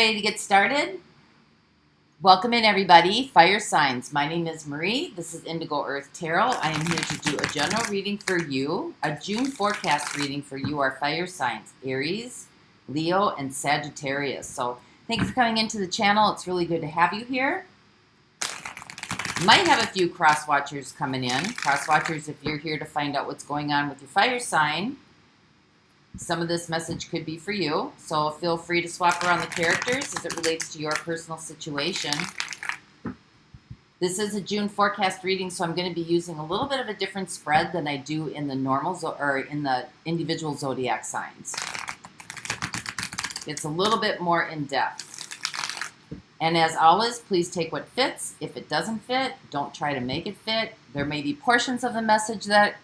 ready to get started? Welcome in, everybody. Fire signs. My name is Marie. This is Indigo Earth Tarot. I am here to do a general reading for you, a June forecast reading for you, our fire signs, Aries, Leo, and Sagittarius. So thank you for coming into the channel. It's really good to have you here. Might have a few cross watchers coming in. Cross watchers, if you're here to find out what's going on with your fire sign, some of this message could be for you. So feel free to swap around the characters as it relates to your personal situation. This is a June forecast reading, so I'm going to be using a little bit of a different spread than I do in the normal or in the individual zodiac signs. It's a little bit more in depth. And as always, please take what fits. If it doesn't fit, don't try to make it fit. There may be portions of the message that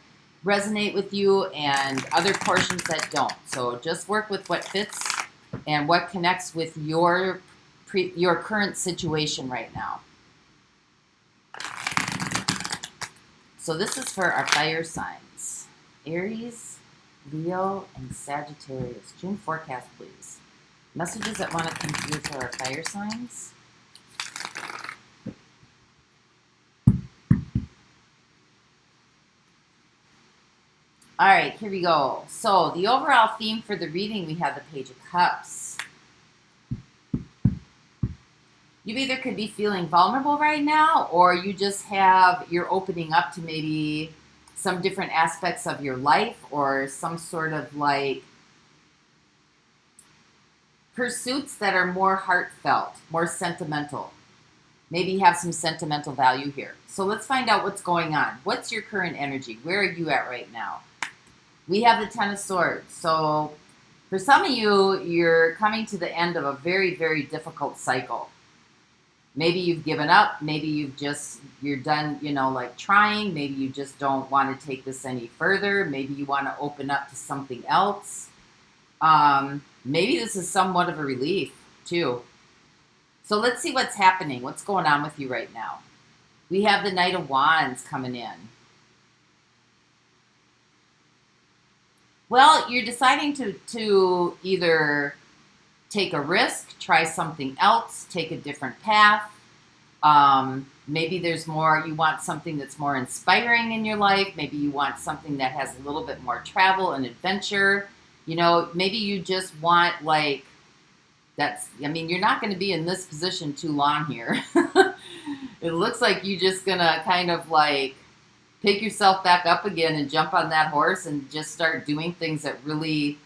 resonate with you and other portions that don't. So just work with what fits and what connects with your current situation right now. So this is for our fire signs, Aries, Leo, and Sagittarius. June forecast, please. Messages that want to come through for our fire signs. All right, here we go. So the overall theme for the reading, we have the Page of Cups. You either could be feeling vulnerable right now, or you're opening up to maybe some different aspects of your life, or some sort of like pursuits that are more heartfelt, more sentimental. Maybe you have some sentimental value here. So let's find out what's going on. What's your current energy? Where are you at right now? We have the Ten of Swords. So for some of you, you're coming to the end of a very, very difficult cycle. Maybe you've given up. Maybe you're done, like trying. Maybe you just don't want to take this any further. Maybe you want to open up to something else. Maybe this is somewhat of a relief too. So let's see what's happening. What's going on with you right now? We have the Knight of Wands coming in. Well, you're deciding to either take a risk, try something else, take a different path. Maybe there's more, you want something that's more inspiring in your life. Maybe you want something that has a little bit more travel and adventure. Maybe you just want you're not going to be in this position too long here. It looks like you're just going to kind of pick yourself back up again and jump on that horse and just start doing things that really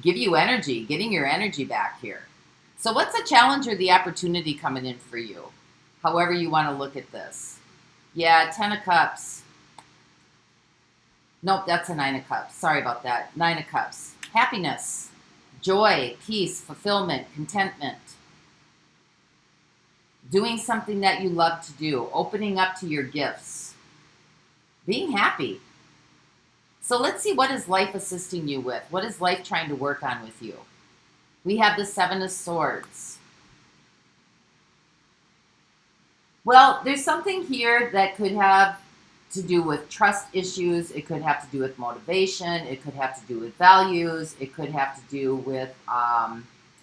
give you energy, getting your energy back here. So what's the challenge or the opportunity coming in for you? However you want to look at this. Yeah, Ten of Cups. Nope, that's a Nine of Cups. Sorry about that. Nine of Cups. Happiness, joy, peace, fulfillment, contentment. Doing something that you love to do. Opening up to your gifts. Being happy. So let's see, what is life assisting you with? What is life trying to work on with you? We have the Seven of Swords. Well, there's something here that could have to do with trust issues. It could have to do with motivation. It could have to do with values. It could have to do with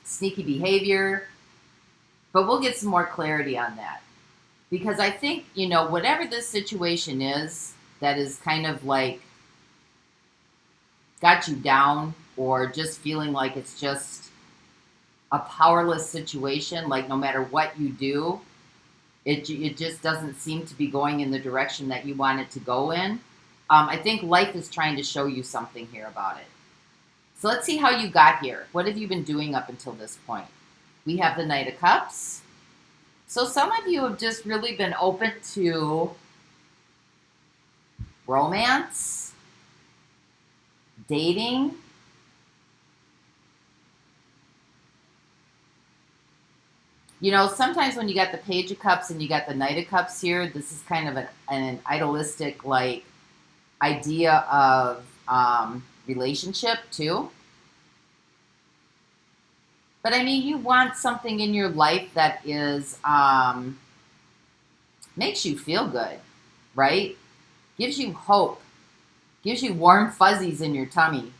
sneaky behavior. But we'll get some more clarity on that. Because I think, whatever this situation is, that is kind of got you down, or just feeling like it's just a powerless situation, no matter what you do, it just doesn't seem to be going in the direction that you want it to go in. I think life is trying to show you something here about it. So let's see how you got here. What have you been doing up until this point? We have the Knight of Cups. So some of you have just really been open to romance, dating. Sometimes when you got the Page of Cups and you got the Knight of Cups here, this is kind of an idealistic idea of relationship too. But you want something in your life that is makes you feel good, right? Gives you hope, gives you warm fuzzies in your tummy.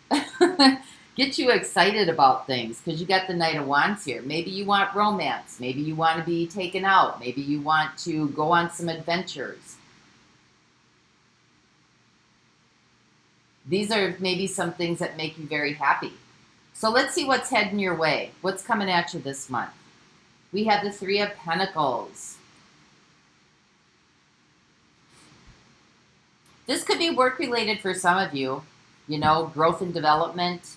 get you excited about things because you got the Knight of Wands here. Maybe you want romance. Maybe you want to be taken out. Maybe you want to go on some adventures. These are maybe some things that make you very happy. So let's see what's heading your way. What's coming at you this month? We have the Three of Pentacles. This could be work-related for some of you. You know, growth and development,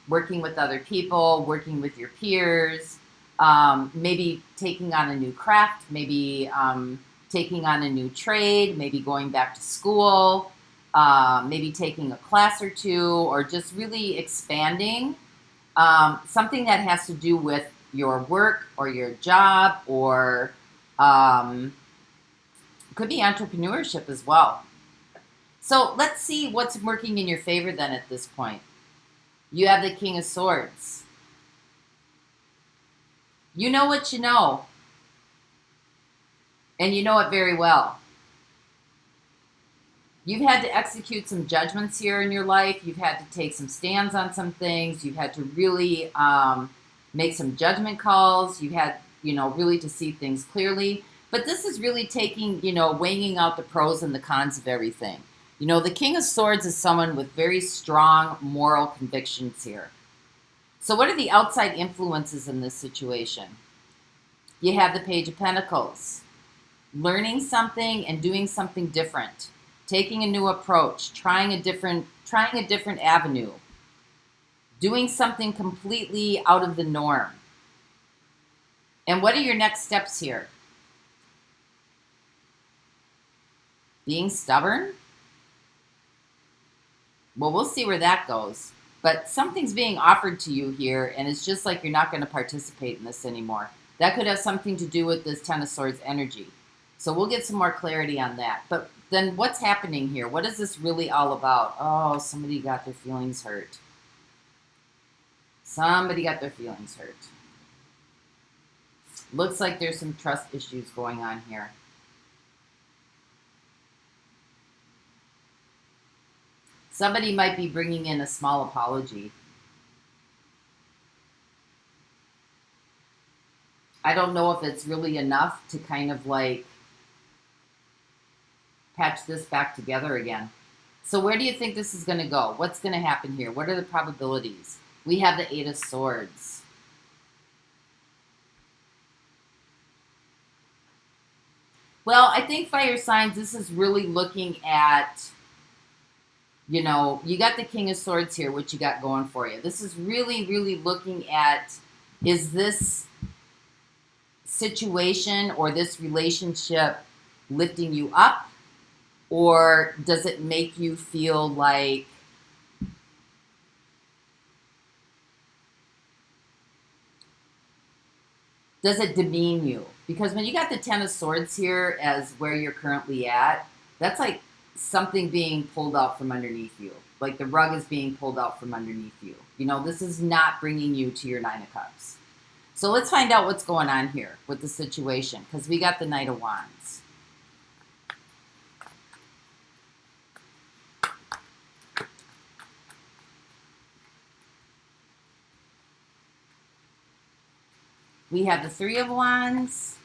working with other people, working with your peers, maybe taking on a new craft, maybe taking on a new trade, maybe going back to school, maybe taking a class or two, or just really expanding. Something that has to do with your work or your job, or could be entrepreneurship as well. So let's see what's working in your favor then at this point. You have the King of Swords. You know what you know. And you know it very well. You've had to execute some judgments here in your life. You've had to take some stands on some things. You've had to really make some judgment calls. You had, really to see things clearly. But this is really taking, weighing out the pros and the cons of everything. The King of Swords is someone with very strong moral convictions here. So what are the outside influences in this situation? You have the Page of Pentacles. Learning something and doing something different. Taking a new approach. Trying a different avenue. Doing something completely out of the norm. And what are your next steps here? Being stubborn? Well, we'll see where that goes. But something's being offered to you here, and it's just like you're not going to participate in this anymore. That could have something to do with this Ten of Swords energy. So we'll get some more clarity on that. But then what's happening here? What is this really all about? Oh, somebody got their feelings hurt. Somebody got their feelings hurt. Looks like there's some trust issues going on here. Somebody might be bringing in a small apology. I don't know if it's really enough to kind of like patch this back together again. So where do you think this is going to go? What's going to happen here? What are the probabilities? We have the Eight of Swords. Well, I think fire signs, this is really looking at, you got the King of Swords here, which you got going for you. This is really, really looking at, is this situation or this relationship lifting you up? Or does it make you feel like does it demean you? Because when you got the Ten of Swords here as where you're currently at, that's like something being pulled out from underneath you. Like the rug is being pulled out from underneath you. This is not bringing you to your Nine of Cups. So let's find out what's going on here with the situation, because we got the Knight of Wands. We have the Three of Wands.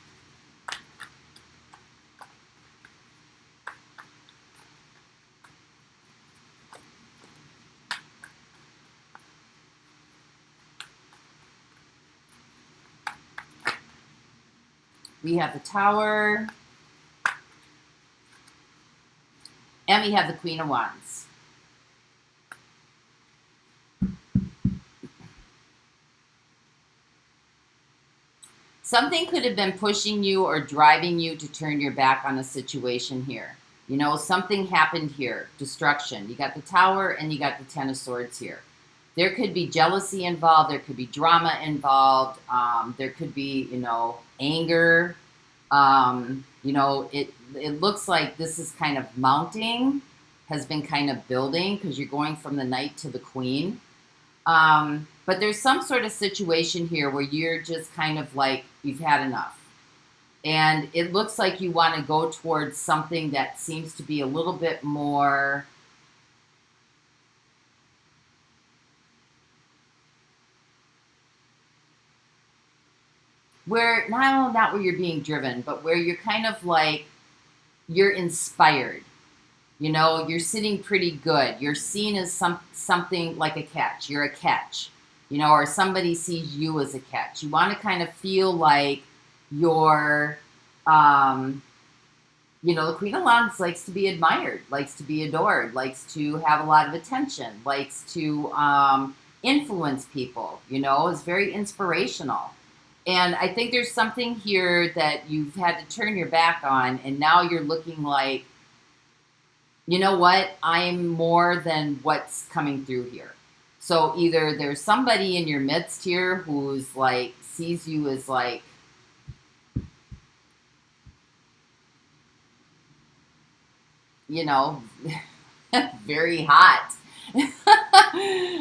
We have the Tower. And we have the Queen of Wands. Something could have been pushing you or driving you to turn your back on a situation here. Something happened here. Destruction. You got the Tower and you got the Ten of Swords here. There could be jealousy involved. There could be drama involved. There could be, anger. It looks like this is kind of mounting, has been kind of building because you're going from the Knight to the Queen. But there's some sort of situation here where you're just kind of like, you've had enough. And it looks like you want to go towards something that seems to be a little bit more where, not where you're being driven, but where you're kind of like, you're inspired. You know, you're sitting pretty good. You're seen as something like a catch. You're a catch, you know, or somebody sees you as a catch. You want to kind of feel like you're, you know, the Queen of Wands likes to be admired, likes to be adored, likes to have a lot of attention, likes to influence people, you know, is very inspirational. And I think there's something here that you've had to turn your back on, and now you're looking like, you know what, I'm more than what's coming through here. So either there's somebody in your midst here who's like, sees you as like, you know, very hot,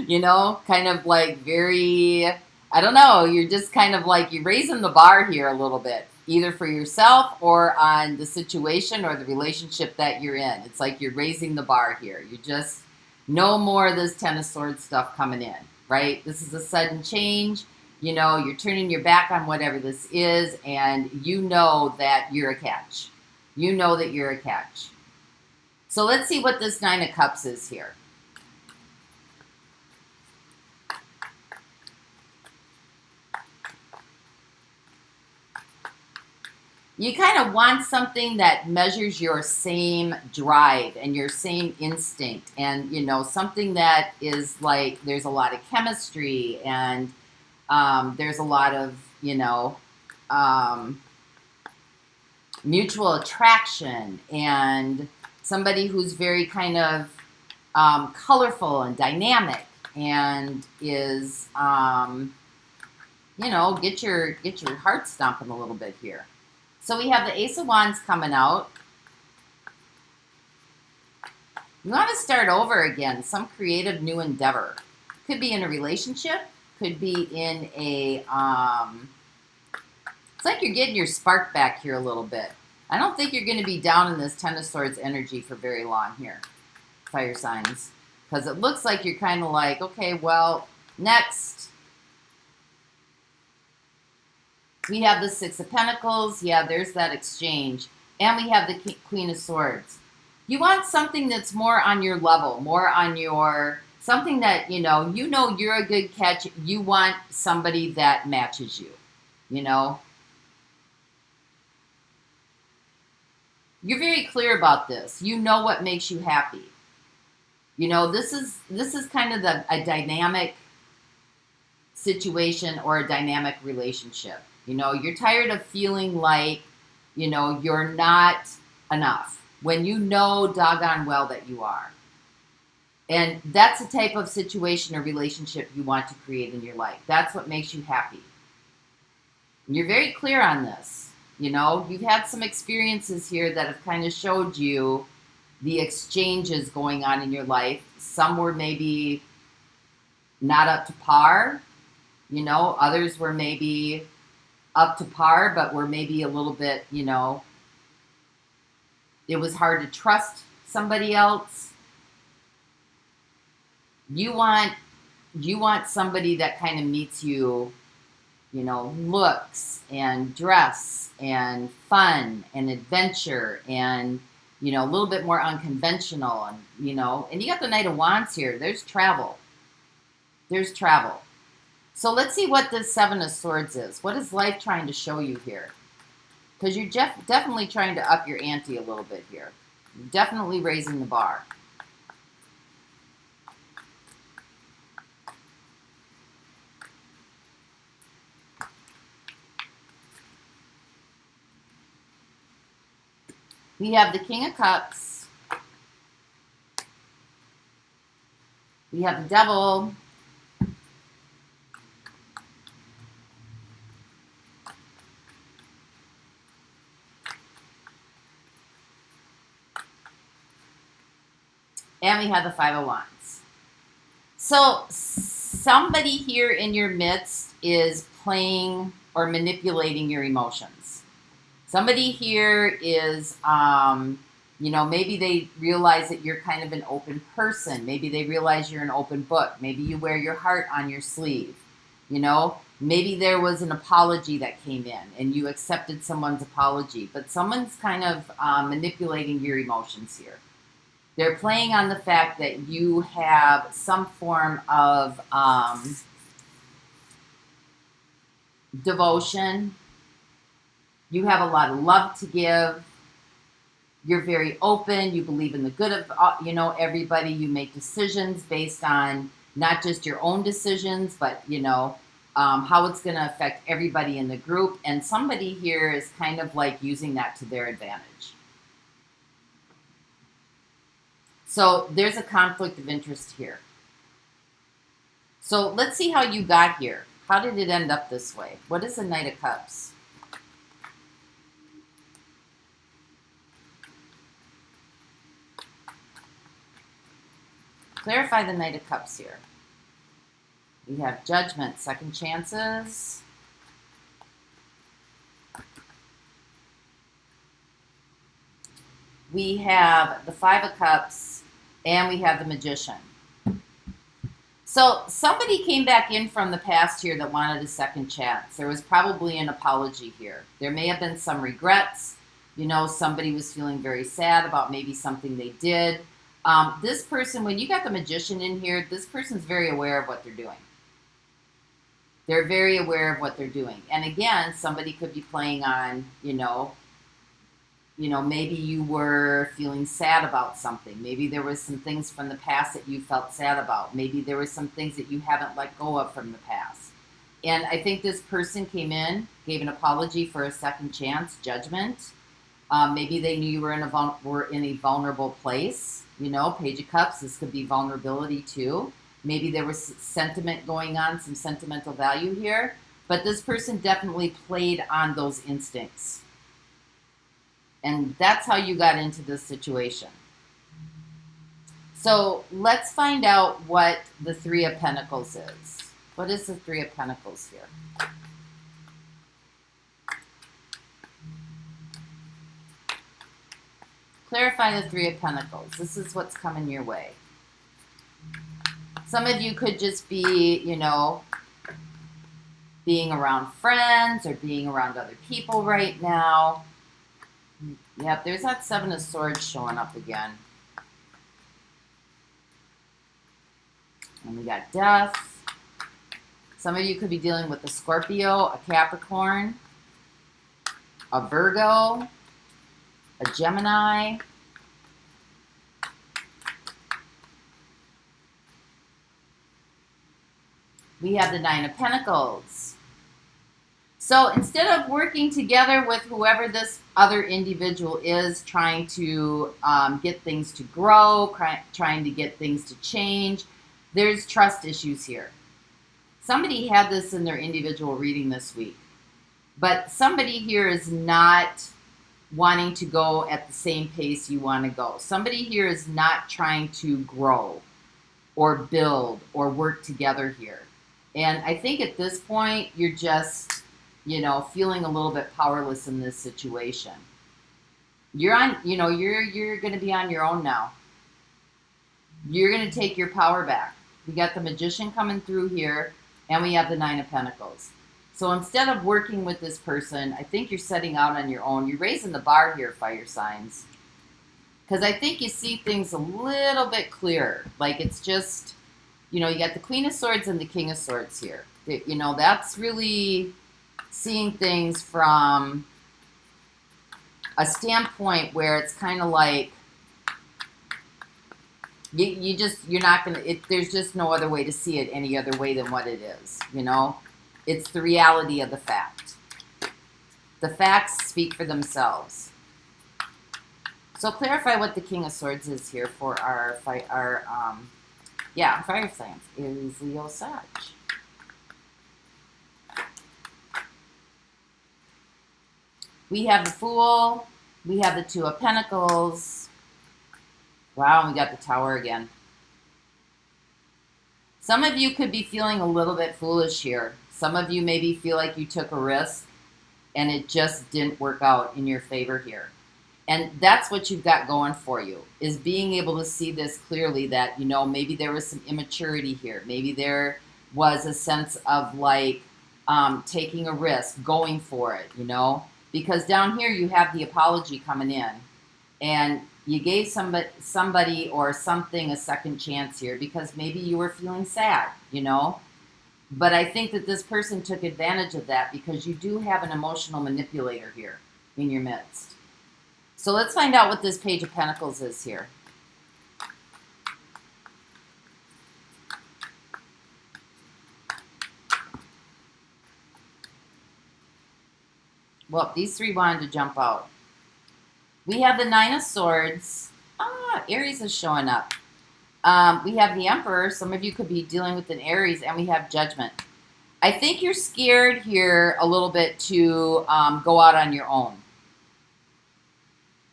you know, kind of like very, I don't know, you're just kind of like, you're raising the bar here a little bit, either for yourself or on the situation or the relationship that you're in. It's like you're raising the bar here. You just, no more of this Ten of Swords stuff coming in, right? This is a sudden change. You know, you're turning your back on whatever this is, and you know that you're a catch. You know that you're a catch. So let's see what this Nine of Cups is here. You kind of want something that measures your same drive and your same instinct, and, you know, something that is like, there's a lot of chemistry, and there's a lot of, you know, mutual attraction, and somebody who's very kind of colorful and dynamic, and is, you know, get your heart stomping a little bit here. So we have the Ace of Wands coming out. You want to start over again, some creative new endeavor. Could be in a relationship, could be in a, it's like you're getting your spark back here a little bit. I don't think you're going to be down in this Ten of Swords energy for very long here, fire signs. Because it looks like you're kind of like, okay, well, next. We have the Six of Pentacles. Yeah, there's that exchange. And we have the Queen of Swords. You want something that's more on your level, more on your, something that, you know you're a good catch. You want somebody that matches you, you know. You're very clear about this. You know what makes you happy. You know, this is kind of a dynamic situation or a dynamic relationship. You know, you're tired of feeling like, you know, you're not enough when you know doggone well that you are. And that's the type of situation or relationship you want to create in your life. That's what makes you happy. And you're very clear on this. You know, you've had some experiences here that have kind of showed you the exchanges going on in your life. Some were maybe not up to par, you know, others were maybe up to par, but were maybe a little bit, you know, it was hard to trust somebody else. You want somebody that kind of meets you, you know, looks and dress and fun and adventure and, you know, a little bit more unconventional, and, you know, and you got the Knight of Wands here. There's travel. There's travel. So let's see what this Seven of Swords is. What is life trying to show you here? Because you're definitely trying to up your ante a little bit here. You're definitely raising the bar. We have the King of Cups. We have the Devil. And we have the Five of Wands. So somebody here in your midst is playing or manipulating your emotions. Somebody here is, you know, maybe they realize that you're kind of an open person. Maybe they realize you're an open book. Maybe you wear your heart on your sleeve. You know, Maybe there was an apology that came in and you accepted someone's apology, but someone's kind of manipulating your emotions here. They're playing on the fact that you have some form of devotion. You have a lot of love to give. You're very open. You believe in the good of, everybody. You make decisions based on not just your own decisions, but, how it's going to affect everybody in the group. And somebody here is kind of like using that to their advantage. So there's a conflict of interest here. So let's see how you got here. How did it end up this way? What is the Knight of Cups? Clarify the Knight of Cups here. We have Judgment, second chances. We have the Five of Cups, and we have the Magician. So somebody came back in from the past here that wanted a second chance. There was probably an apology here. There may have been some regrets. Somebody was feeling very sad about maybe something they did. This person, when you got the Magician in here, this person's very aware of what they're doing. They're very aware of what they're doing. And again, somebody could be playing on, maybe you were feeling sad about something. Maybe there was some things from the past that you felt sad about. Maybe there were some things that you haven't let go of from the past. And I think this person came in, gave an apology for a second chance, Judgment. Maybe they knew you were in a vulnerable place. Page of Cups, this could be vulnerability too. Maybe there was sentiment going on, some sentimental value here. But this person definitely played on those instincts. And that's how you got into this situation. So let's find out what the Three of Pentacles is. What is the Three of Pentacles here? Clarify the Three of Pentacles. This is what's coming your way. Some of you could just be, being around friends or being around other people right now. Yep, there's that Seven of Swords showing up again. And we got Death. Some of you could be dealing with a Scorpio, a Capricorn, a Virgo, a Gemini. We have the Nine of Pentacles. So instead of working together with whoever this other individual is, trying to get things to grow, trying to get things to change, there's trust issues here. Somebody had this in their individual reading this week. But somebody here is not wanting to go at the same pace you want to go. Somebody here is not trying to grow or build or work together here. And I think at this point, you're just, feeling a little bit powerless in this situation. You're on, you're going to be on your own now. You're going to take your power back. We got the Magician coming through here, and we have the Nine of Pentacles. So instead of working with this person, I think you're setting out on your own. You're raising the bar here, fire signs. Because I think you see things a little bit clearer. Like it's just, you got the Queen of Swords and the King of Swords here. That's really seeing things from a standpoint where it's kind of like, you're not going to, there's just no other way to see it any other way than what it is, It's the reality of the fact. The facts speak for themselves. So clarify what the King of Swords is here for our fire signs. Aries, Leo, Sag. We have the Fool. We have the Two of Pentacles. Wow, and we got the Tower again. Some of you could be feeling a little bit foolish here. Some of you maybe feel like you took a risk and it just didn't work out in your favor here. And that's what you've got going for you, is being able to see this clearly that, maybe there was some immaturity here. Maybe there was a sense of like, taking a risk, going for it, you know? Because down here you have the apology coming in, and you gave somebody or something a second chance here because maybe you were feeling sad, you know? But I think that this person took advantage of that because you do have an emotional manipulator here in your midst. So let's find out what this Page of Pentacles is here. Well, these three wanted to jump out. We have the Nine of Swords. Aries is showing up. We have the Emperor. Some of you could be dealing with an Aries, and we have Judgment. I think you're scared here a little bit to go out on your own.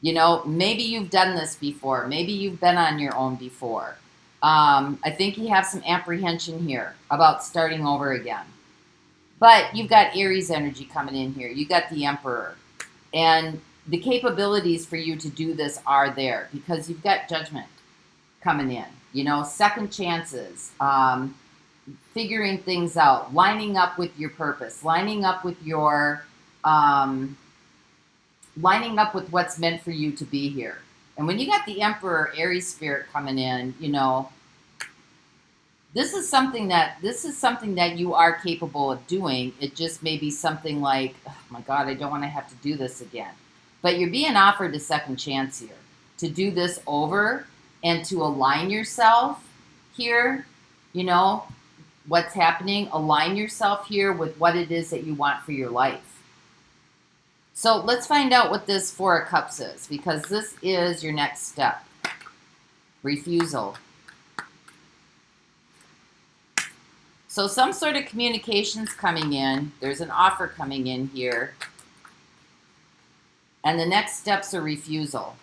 You know, maybe you've done this before. Maybe you've been on your own before. I think you have some apprehension here about starting over again. But you've got Aries energy coming in here. You got the Emperor. And the capabilities for you to do this are there because you've got Judgment coming in. You know, second chances, figuring things out, lining up with your purpose, lining up with your, lining up with what's meant for you to be here. And when you got the Emperor Aries spirit coming in, you know, this is something that you are capable of doing. It just may be something like, oh my God, I don't want to have to do this again. But you're being offered a second chance here to do this over and to align yourself here, you know, what's happening, align yourself here with what it is that you want for your life. So let's find out what this Four of Cups is, because this is your next step. Refusal. So some sort of communications coming in. There's an offer coming in here. And the next steps are refusal.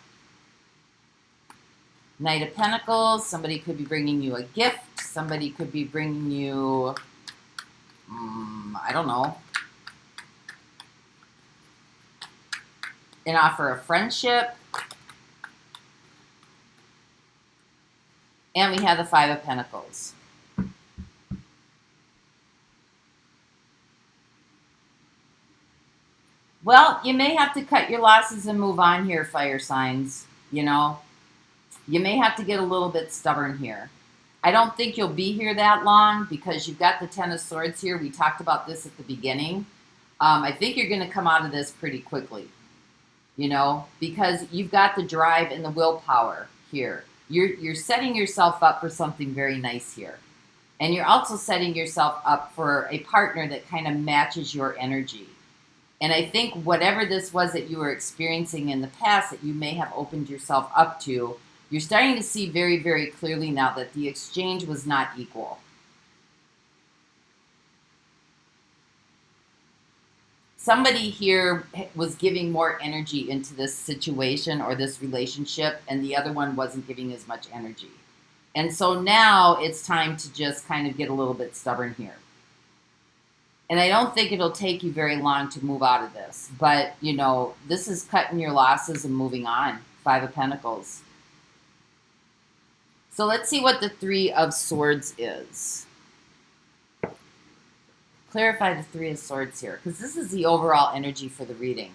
Knight of Pentacles. Somebody could be bringing you a gift. Somebody could be bringing you, I don't know, an offer of friendship. And we have the Five of Pentacles. Well, you may have to cut your losses and move on here, fire signs, you know. You may have to get a little bit stubborn here. I don't think you'll be here that long because you've got the Ten of Swords here. We talked about this at the beginning. I think you're going to come out of this pretty quickly, you know, because you've got the drive and the willpower here. You're setting yourself up for something very nice here. And you're also setting yourself up for a partner that kind of matches your energy. And I think whatever this was that you were experiencing in the past that you may have opened yourself up to, you're starting to see very, very clearly now that the exchange was not equal. Somebody here was giving more energy into this situation or this relationship, and the other one wasn't giving as much energy. And so now it's time to just kind of get a little bit stubborn here. And I don't think it'll take you very long to move out of this. But, you know, this is cutting your losses and moving on. Five of Pentacles. So let's see what the Three of Swords is. Clarify the Three of Swords here, because this is the overall energy for the reading.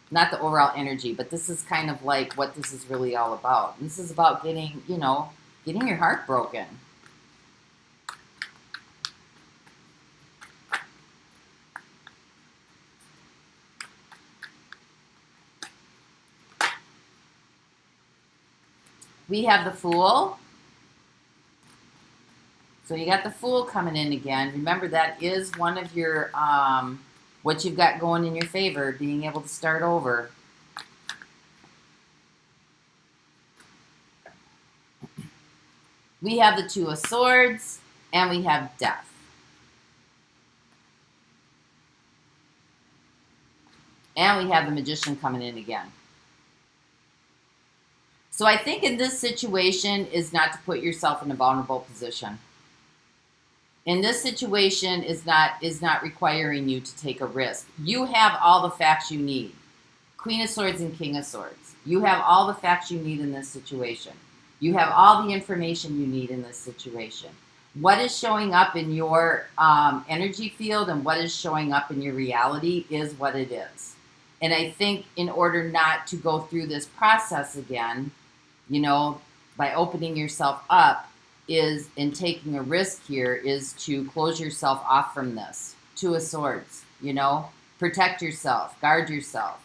Not the overall energy, but this is kind of like what this is really all about. And this is about getting, you know, getting your heart broken. We have the Fool. So you got the Fool coming in again. Remember, that is one of your, what you've got going in your favor, being able to start over. We have the Two of Swords, and we have Death. And we have the Magician coming in again. So I think in this situation is not to put yourself in a vulnerable position. In this situation is not requiring you to take a risk. You have all the facts you need. Queen of Swords and King of Swords. You have all the facts you need in this situation. You have all the information you need in this situation. What is showing up in your energy field and what is showing up in your reality is what it is. And I think in order not to go through this process again, you know, by opening yourself up is, and taking a risk here, is to close yourself off from this. Two of Swords, you know, protect yourself, guard yourself.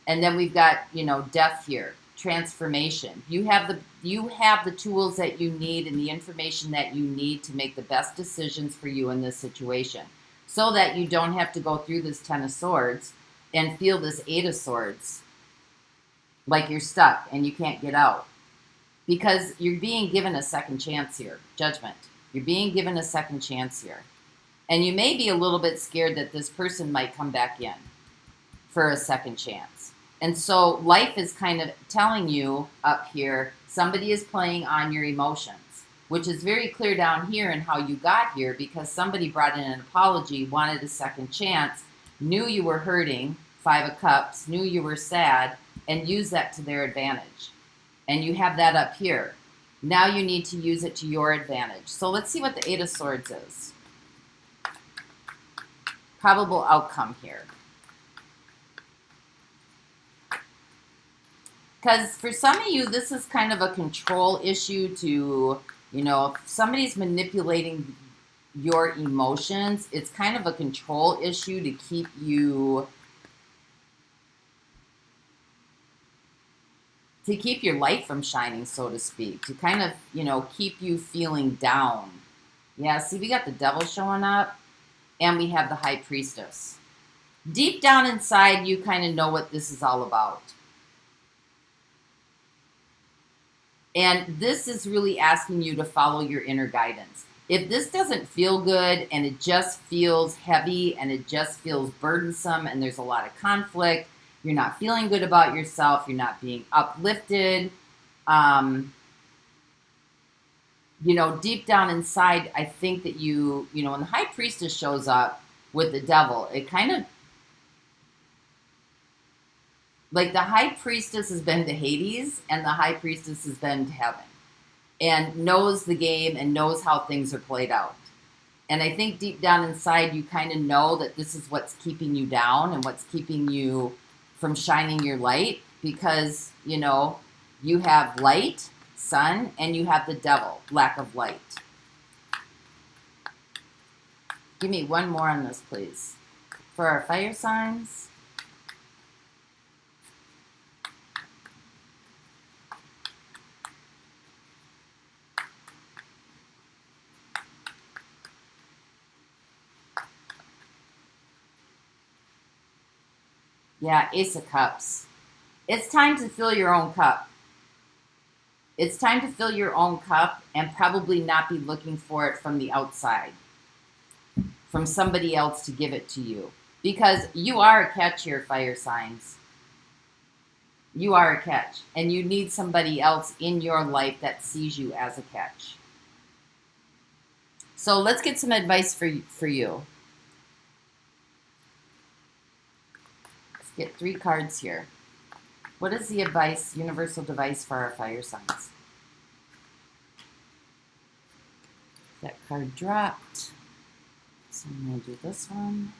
And then we've got, you know, death here, transformation. You have the tools that you need and the information that you need to make the best decisions for you in this situation, so that you don't have to go through this Ten of Swords and feel this Eight of Swords like you're stuck and you can't get out. Because you're being given a second chance here. Judgment. You're being given a second chance here. And you may be a little bit scared that this person might come back in for a second chance. And so life is kind of telling you up here, somebody is playing on your emotions, which is very clear down here in how you got here, because somebody brought in an apology, wanted a second chance, knew you were hurting, Five of Cups, knew you were sad, and used that to their advantage. And you have that up here. Now you need to use it to your advantage. So let's see what the Eight of Swords is. Probable outcome here. Because for some of you, this is kind of a control issue to, you know, if somebody's manipulating your emotions, it's kind of a control issue to keep you, to keep your light from shining, so to speak, to kind of, you know, keep you feeling down. Yeah, see, we got the Devil showing up, and we have the High Priestess. Deep down inside, you kind of know what this is all about. And this is really asking you to follow your inner guidance. If this doesn't feel good, and it just feels heavy, and it just feels burdensome, and there's a lot of conflict, you're not feeling good about yourself, you're not being uplifted, you know, deep down inside, I think that you know, when the High Priestess shows up with the Devil, it kind of, like the High Priestess has been to Hades, and the High Priestess has been to heaven, and knows the game and knows how things are played out. And I think deep down inside, you kind of know that this is what's keeping you down and what's keeping you from shining your light, because, you know, you have light, sun, and you have the Devil, lack of light. Give me one more on this, please. For our fire signs. Yeah, Ace of Cups. It's time to fill your own cup. It's time to fill your own cup and probably not be looking for it from the outside, from somebody else to give it to you. Because you are a catch here, fire signs. You are a catch. And you need somebody else in your life that sees you as a catch. So let's get some advice for you. Get 3 cards here. What is the advice, universal device for our fire signs? That card dropped. So I'm going to do this one.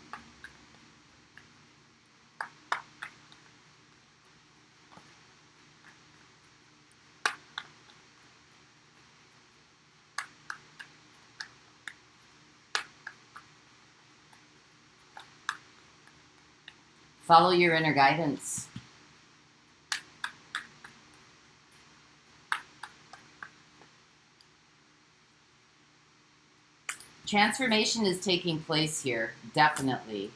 Follow your inner guidance. Transformation is taking place here, definitely.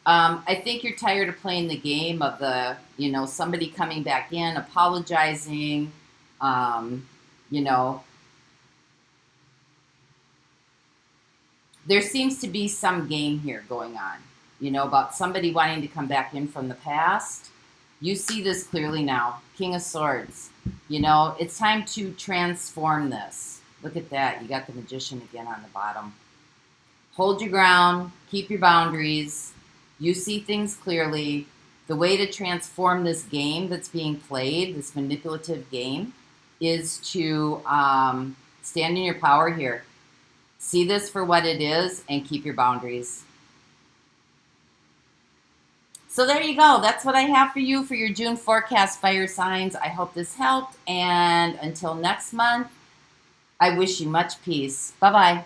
I think you're tired of playing the game of the, you know, somebody coming back in, apologizing, you know. There seems to be some game here going on. You know, about somebody wanting to come back in from the past. You see this clearly now. King of Swords. You know, it's time to transform this. Look at that. You got the Magician again on the bottom. Hold your ground. Keep your boundaries. You see things clearly. The way to transform this game that's being played, this manipulative game, is to stand in your power here. See this for what it is and keep your boundaries. So there you go. That's what I have for you for your June forecast, fire signs. I hope this helped. And until next month, I wish you much peace. Bye-bye.